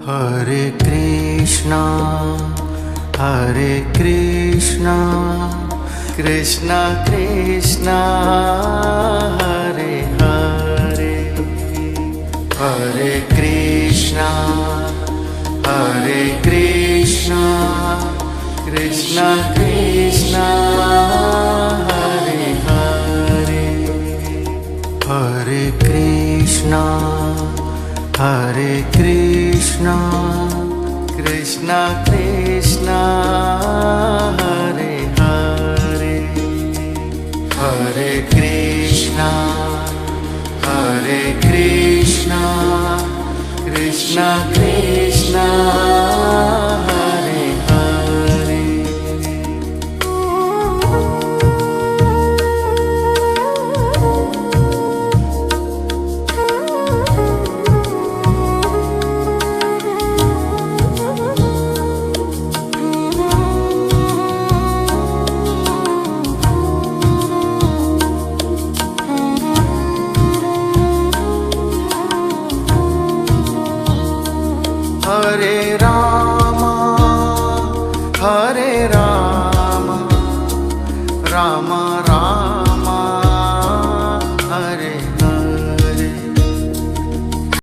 Hare Krishna Krishna Krishna Hare Hare, Hare Krishna Krishna Krishna Hare Hare, Hare Krishna Krishna Krishna Hare Hare, Hare Krishna Krishna Krishna Hare Hare. Hare Ram Ram